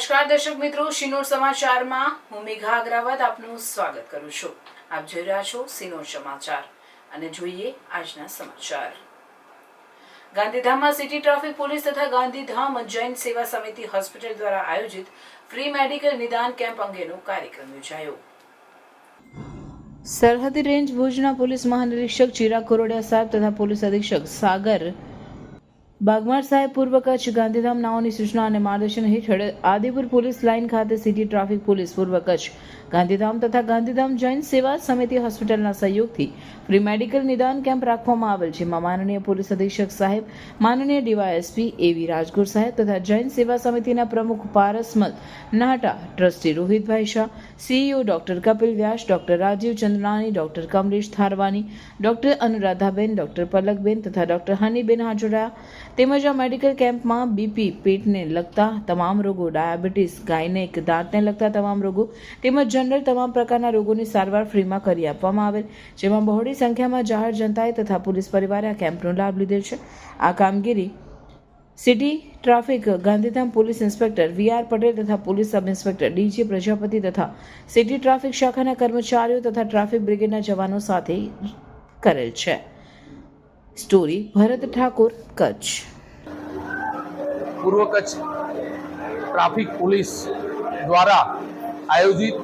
નમસ્કાર દર્શક મિત્રો, સિનોર સમાચારમાં હું મેઘા અગ્રવાલ આપનું સ્વાગત કરું છું. આપ જોઈ રહ્યા છો સિનોર સમાચાર અને જોઈએ આજના સમાચાર. ગાંધીધામમાં સિટી ટ્રાફિક પોલીસ તથા ગાંધીધામ જૈન સેવા સમિતિ હોસ્પિટલ દ્વારા આયોજિત ફ્રી મેડિકલ નિદાન કેમ્પ અંગેનો કાર્યક્રમ યોજાયો. સરહદી રેન્જ ભુજના પોલીસ મહાનિરીક્ષક ચિરાગ કોરોડિયા સાહેબ તથા પોલીસ અધિક્ષક સાગર બાગમાર સાહેબ પૂર્વ કચ્છ ગાંધીધામ નાઓની સૂચના અને માર્ગદર્શન હેઠળ આદિપુર પોલીસ લાઇન ખાતે સિટી ટ્રાફિક પોલીસ પૂર્વ કચ્છ ગાંધીધામ તથા ગાંધીધામ જૈન સેવા સમિતિ હોસ્પિટલના સહયોગથી ફ્રી મેડિકલ નિદાન કેમ્પ રાખવામાં આવેલ છે. માનનીય પોલીસ અધિક્ષક સાહેબ, માનનીય ડીવાયએસપી એવી રાજગુર સાહેબ તથા જૈન સેવા સમિતિના પ્રમુખ Parasmal Nahata, trustee Rohitbhai Shah, CEO doctor Kapil Vyas, doctor Rajiv Chandrani, doctor Kamlesh Tharwani, doctor Anuradhaben, doctor Palakben તથા ડોક્ટર હનીબેન હાજર રહ્યા. તેમજ આ મેડિકલ કેમ્પમાં બીપી, પેટને લગતા તમામ રોગો, ડાયાબિટીસ, ગાયનેક, દાંતને લગતા તમામ રોગો તેમજ જનરલ તમામ પ્રકારના રોગોની સારવાર ફ્રીમાં કરી આપવામાં આવેલ, જેમાં બહોળી સંખ્યામાં જાહેર જનતાએ તથા પોલીસ પરિવારે આ કેમ્પનો લાભ લીધેલ છે. આ કામગીરી city traffic Gandhidham police inspector VR. Patel તથા પોલીસ સબ ઇન્સ્પેક્ટર ડી.જે. પ્રજાપતિ તથા સિટી ટ્રાફિક શાખાના કર્મચારીઓ તથા ટ્રાફિક બ્રિગેડના જવાનો સાથે કરેલ છે. સ્ટોરી ભરત ઠાકોર, કચ્છ. પૂર્વ કચ્છ ટ્રાફિક પોલીસ દ્વારા આયોજિત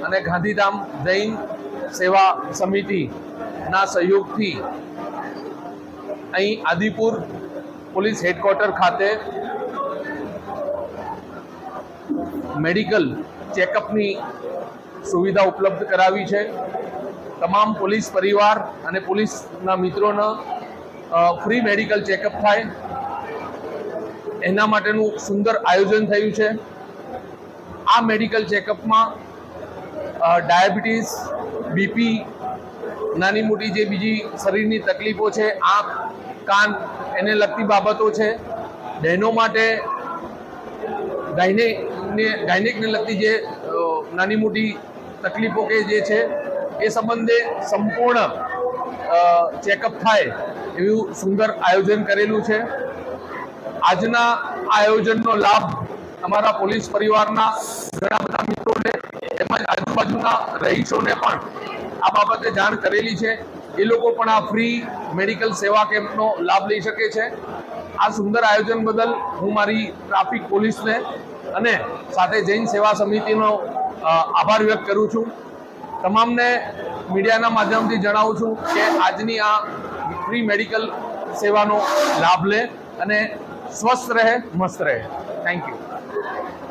અને ગાંધીધામ જૈન સેવા સમિતિના સહયોગથી અહીં આદિપુર પોલીસ હેડક્વાર્ટર ખાતે મેડિકલ ચેકઅપની સુવિધા ઉપલબ્ધ કરાવી છે. તમામ પોલીસ પરિવાર અને પોલીસના મિત્રોને ફ્રી મેડિકલ ચેકઅપ થાય એના માટેનું સુંદર આયોજન થયું છે. આ મેડિકલ ચેકઅપમાં ડાયાબિટીસ, બીપી, નાની મોટી જે બીજી શરીરની તકલીફો છે, આંખ, કાન, એને લગતી બાબતો છે, બહેનો માટે ગાયનેકને લગતી જે નાની મોટી તકલીફો કે જે છે એ સંબંધે સંપૂર્ણ ચેકઅપ થાય એવું સુંદર આયોજન કરેલું છે. આજના આયોજનનો લાભ અમારા પોલીસ પરિવારના ઘણા બધા મિત્રોને તેમજ આજુબાજુના રહીશોને પણ આ બાબતે જાણ કરેલી છે. એ લોકો પણ આ ફ્રી મેડિકલ સેવા કેમ્પનો લાભ લઈ શકે છે. આ સુંદર આયોજન બદલ હું મારી ટ્રાફિક પોલીસને અને સાથે જૈન સેવા સમિતિનો આભાર વ્યક્ત કરું છું. તમામને મીડિયાના માધ્યમથી જણાવું છું કે આજની આ ફ્રી મેડિકલ સેવાનો લાભ લે અને સ્વસ્થ રહે, મસ્ત રહે. Thank you.